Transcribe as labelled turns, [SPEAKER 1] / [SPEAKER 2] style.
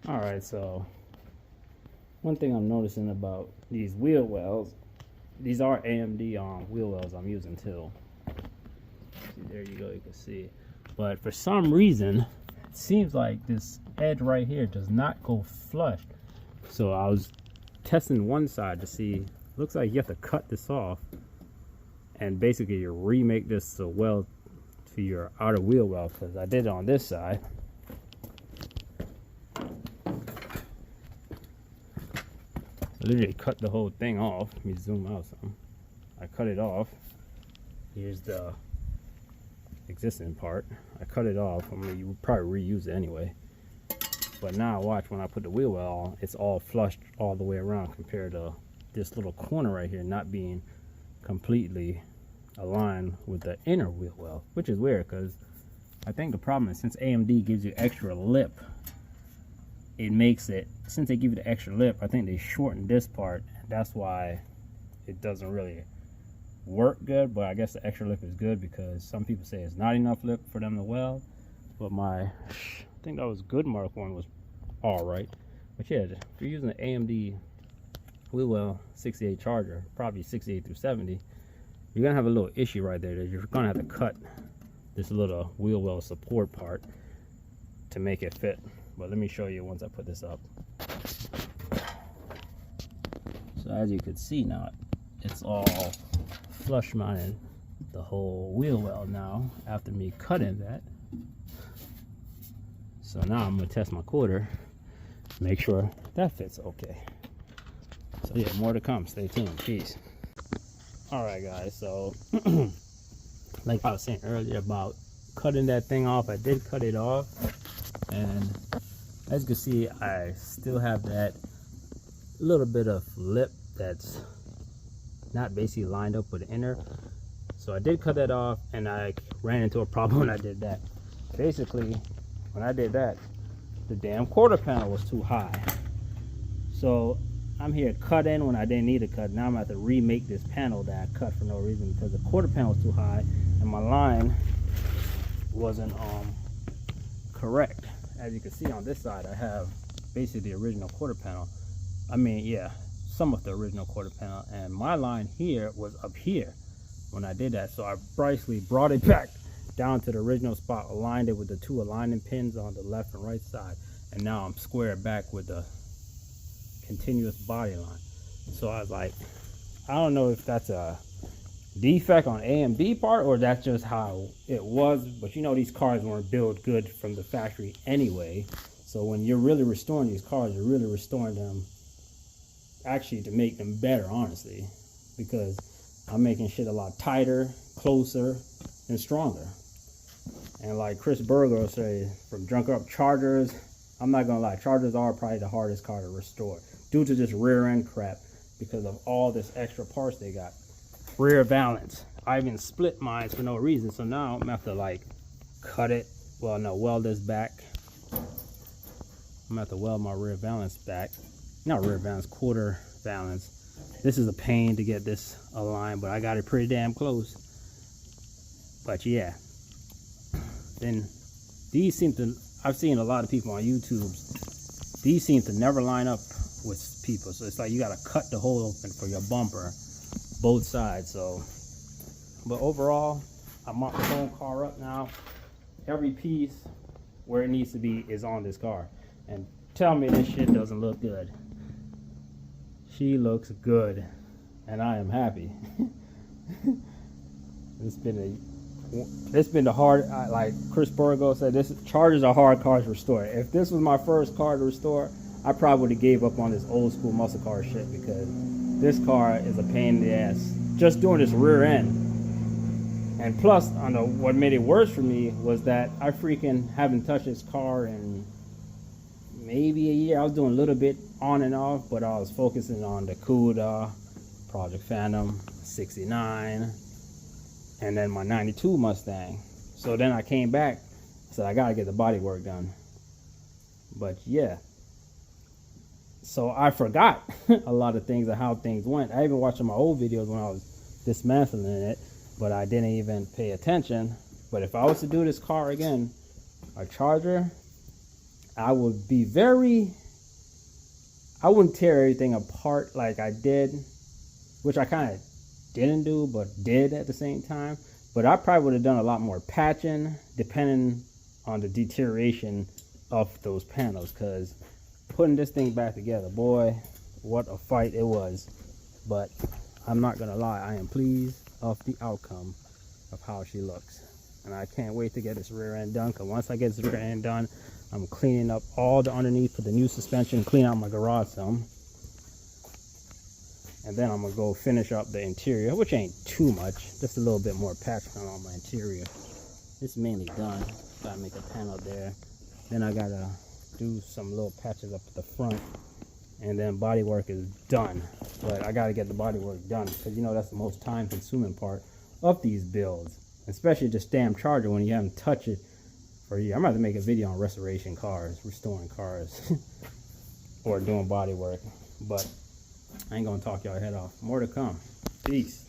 [SPEAKER 1] All right, so one thing I'm noticing about these wheel wells, these are AMD wheel wells I'm using too. See, there you go, you can see. But for some reason, it seems like this edge right here does not go flush. So I was testing one side to see, looks like you have to cut this off and basically you remake this well to your outer wheel well, because I did it on this side. I literally cut the whole thing off. Let me zoom out some. I cut it off. Here's the existing part. I cut it off. I mean, you would probably reuse it anyway. But now watch, when I put the wheel well on, it's all flushed all the way around compared to this little corner right here not being completely aligned with the inner wheel well, which is weird because I think the problem is since AMD gives you extra lip, it makes it, since they give you the extra lip, I think they shorten this part, and that's why it doesn't really work good. But I guess the extra lip is good because some people say it's not enough lip for them to weld. But I think that was good Mark 1 was all right. But yeah, if you're using the AMD wheel well 68 charger, probably 68 through 70, you're gonna have a little issue right there that you're gonna have to cut this little wheel well support part to make it fit. But let me show you once I put this up. So as you can see now, it's all flush mounted, the whole wheel well now after me cutting that. So now I'm gonna test my quarter, make sure that fits okay. So yeah, more to come, stay tuned, peace. All right guys, so like I was saying earlier about cutting that thing off, I did cut it off, and as you can see, I still have that little bit of lip that's not basically lined up with the inner. So I did cut that off, and I ran into a problem when I did that. Basically, when I did that, the damn quarter panel was too high. So I'm here cutting when I didn't need to cut. Now I'm going to have to remake this panel that I cut for no reason because the quarter panel was too high and my line wasn't correct. As you can see on this side, I have basically the original quarter panel. I mean, yeah, some of the original quarter panel, and my line here was up here when I did that. So I basically brought it back down to the original spot, aligned it with the two aligning pins on the left and right side, and now I'm square back with the continuous body line. So I was like, I don't know if that's a defect on AMD part or that's just how it was, but you know these cars weren't built good from the factory anyway. So when you're really restoring these cars, you're really restoring them actually to make them better, honestly, because I'm making shit a lot tighter, closer, and stronger. And like Chris Berger say from Drunk Up, Chargers, I'm not gonna lie, Chargers are probably the hardest car to restore due to this rear end crap because of all this extra parts they got. Rear valance, I even split mine for no reason, so now I'm gonna have to like cut it, well no, weld this back. I'm gonna have to weld my rear valance back, not rear valance, quarter valance. This is a pain to get this aligned, but I got it pretty damn close. But yeah, then these seem to, I've seen a lot of people on YouTube, these seem to never line up with people, so it's like you gotta cut the hole open for your bumper, both sides. So, but overall, I mocked the whole car up now. Every piece where it needs to be is on this car, and tell me this shit doesn't look good. She looks good, and I am happy. It's been the hard, like Chris Borgo said, this Chargers are hard cars to restore. If this was my first car to restore, I probably would have gave up on this old school muscle car shit, because this car is a pain in the ass just doing this rear end. And plus, what made it worse for me was that I freaking haven't touched this car in maybe a year. I was doing a little bit on and off, but I was focusing on the Cuda, Project Phantom, 69, and then my 92 Mustang. So then I came back, said I gotta get the body work done. But yeah, so I forgot a lot of things of how things went. I even watched my old videos when I was dismantling it, but I didn't even pay attention. But if I was to do this car again, a Charger, I wouldn't tear everything apart like I did, which I kind of didn't do, but did at the same time. But I probably would have done a lot more patching depending on the deterioration of those panels, because putting this thing back together, boy, what a fight it was. But I'm not gonna lie, I am pleased of the outcome of how she looks, and I can't wait to get this rear end done, because once I get this rear end done, I'm cleaning up all the underneath for the new suspension, clean out my garage some, and then I'm gonna go finish up the interior, which ain't too much, just a little bit more patch on my interior. It's mainly done. Gotta make a panel there, then I gotta do some little patches up at the front, and then body work is done. But I gotta get the body work done, because you know that's the most time consuming part of these builds, especially the damn charger when you haven't touched it for a year. I'm about to make a video on restoration cars, restoring cars or doing body work, but I ain't gonna talk y'all head off. More to come. Peace.